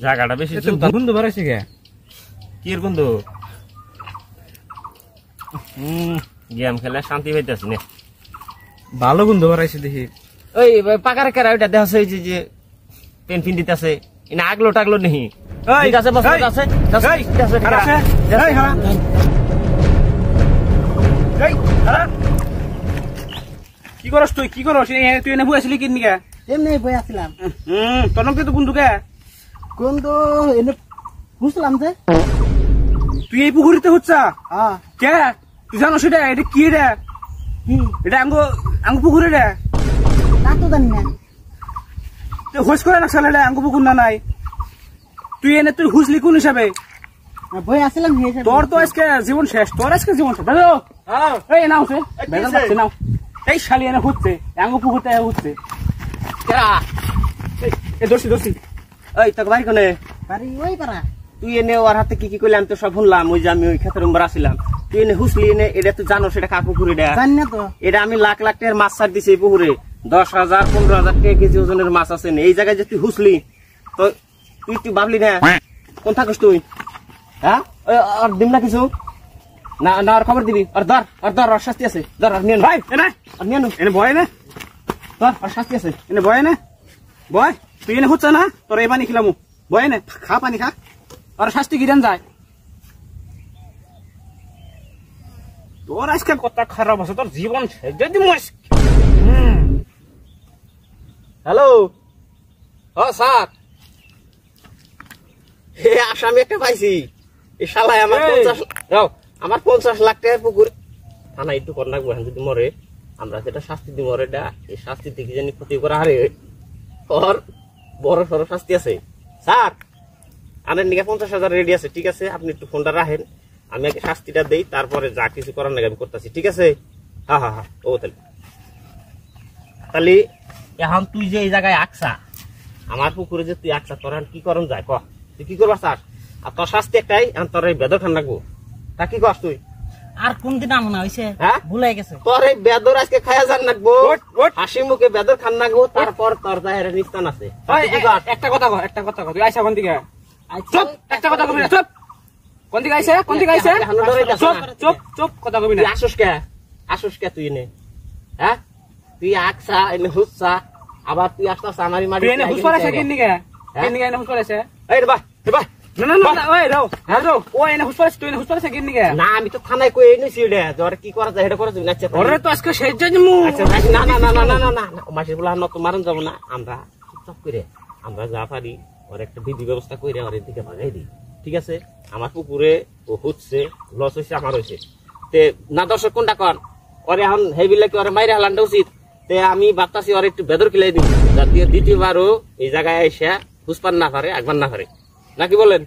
জায়গাটা বেশি বন্ধু বাড়াইছে কে কি বন্ধু গেম খেলে শান্তি পাইতেছি না ভালো বন্ধু বাড়াইছে দেখি ওই পাকার কেরা ওইটা দেখা আছে যে পেন ফিন দিতেছে এনে আগলো টাগলো নেই ঠিক আছে বস আছে কি করস তুই কি করস তুই এনে বই আসলি কিননি কে এমনি বই আসলাম তোর নাম তো বন্ধু কে কোন তো এনে বুঝলাম যে তুই এই পুকুরিতে হচ্ছা হ্যাঁ কে তুই জানো সেটা এটা কি রে কি এটা আঙ্গু পুকুরে রে তা তো জানি না তুই হোস করে রাখছাল এটা আঙ্গু পুকুর না নাই তুই এনে তুই হুসলি কোন হিসাবে বই আসলাম তোর তো আজকে জীবন শেষ তোর আজকে জীবন শেষ এই নাও সে বেজাল পাচ্ছে নাও এই শালি এনে হচ্ছে আঙ্গু পুকুরতে হচ্ছে কেরা এই দোষী এই তোকে ভাই কোনে বাড়ি ওই পারা তুই এনে ওর হাতে কি কি করলে আমি তো সব শুনলাম ওই যে আমি ওই ক্ষেতের উম্বার আসছিলাম তুই এনে হুসলি এনে এটা তুই জানো সেটা কাকু পুকুরে জানি না তো এটা আমি লাখ লাখ টাকার মাছ ছাড় দিছি এই পুকুরে 10,000 15,000 টাকা কেজি ওজনের মাছ আছে এই জায়গায় যে তুই হুসলি তো তুই ভাবলি না কোন থাকিস তুই হ্যাঁ আর দিম না কিছু না না আর খবর দিবি আর ধর আর শাস্তি আছে ধর আর নিয়ে ভাই এনে আর নিয়ে এনে বয় না ধর আর শাস্তি আছে এনে বয় না বয় তুই এনে হচ্ছে না তোর এই পানি খিলামু বয় না খা পানি খা আর শাস্তি কিরান যায় তোর আজকে কথা খারাপ আছে তোর জীবন যদি হ্যালো ও স্যার হে আসামি একটা পাইছি এই শালায় আমার 50 লাখ টাকার পুকুর থানা একটু কর লাগবো যদি মরে আমরা যেটা শাস্তি দিব এটা এই শাস্তি থেকে জানি ক্ষতি করা হারে ওর বড় সড় শাস্তি আছে স্যার আমার নিকে 50,000 রেডি আছে ঠিক আছে আপনি একটু ফোনটা রাখেন আমি আগে শাস্তিটা দেই তারপরে যা কিছু করার নাকি আমি করতেছি ঠিক আছে হ্যাঁ ও তাহলে এখন তুই যে এই জায়গায় আকসা আমার পুকুরে যে তুই আকসা তোর কি করন যায় ক তুই কি করবা স্যার আর তোর শাস্তি একটাই এখন তোর এই বেদর খান রাখবো তা কি কস তুই আর কোন দিন আমনা হইছে হ্যাঁ ভুলে গেছে তোর এই বেদর আজকে খায়া যান রাখবো হাসি মুখে বেদর খান রাখবো তারপর তোর জাহের নিস্তান আছে একটা কথা কর তুই আইসা কোন দিকে চুপ একটা কথা কবি না চুপ কোন দিকে আইছে চুপ কথা কবি না আসুস কে তুই নে হ্যাঁ তুই আকসা এনে হুসা আবার তুই আসতাস আমারই মাটি তুই এনে হুস করেছে কিন্নিকে এনে হুস করেছে এই রে বা না ওই রাও ও এনে হুস করেছে তুই এনে হুস করেছে কিন্নিকে না আমি তো থানায় কই এনেছি রে জ্বর কি করা যায় এটা করে দিবি আচ্ছা ওরে তো আজকে শেষ জানি আচ্ছা না মাসির বলা নত মারন যাব না আমরা চুপচাপ করে আমরা যা পারি ওর একটা বিধি ব্যবস্থা করে ওর এদিকে ভাগাই দিই ঠিক আছে আমার পুকুরে ও হচ্ছে লস হয়েছে আমার হয়েছে তে না দর্শক কোনটা কর ওরে এখন হেবিলাকে ওরে মাইরে হালানটা উচিত তে আমি ভাবতাছি ওর একটু বেদর খিলাই দিব যাতে দ্বিতীয়বারও এই জায়গায় এসে হুসপান না পারে একবার না পারে নাকি বলেন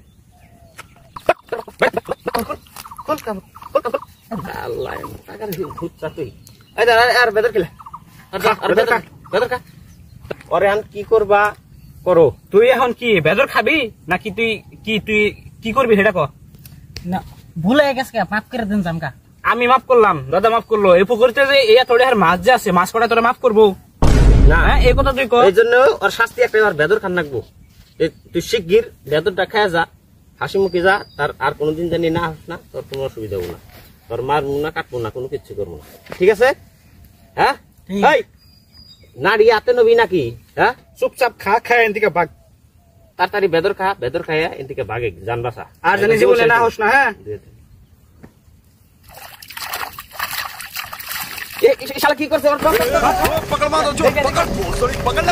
আল্লাহ টাকার হুচ্ছা তুই আর বেদর খিলা বেদর খা ওরে এখন কি করবা করো তুই এখন কি বেদর খাবি নাকি তুই কি করবি সেটা ক না ভুলে গেছে মাফ করে দেন জামকা আমি মাফ করলাম দাদা মাফ করলো এই পুকুরতে যে এই তোরে আর মাছ যে আছে মাছ কটা তোরা মাফ করবো না এই কথা তুই কর এই জন্য ওর শাস্তি একটা আর বেদর খান রাখবো তুই শিগগির বেদরটা খায় যা হাসি মুখে যা তার আর কোনোদিন জানি না আস না তোর কোনো অসুবিধা হবো না তোর মারবো না কাটবো না কোনো কিচ্ছু করবো না ঠিক আছে হ্যাঁ নাড়ি হাতে নবি নাকি হ্যাঁ চুপচাপ খায় এদিকে বাঘ তাড়াতাড়ি বেদর খাইয়া এদিকে বাঘে জান বাসা আর জানি জীবনে না হোস না হ্যাঁ শালা কি করছে पकड़ मारो जो पकड़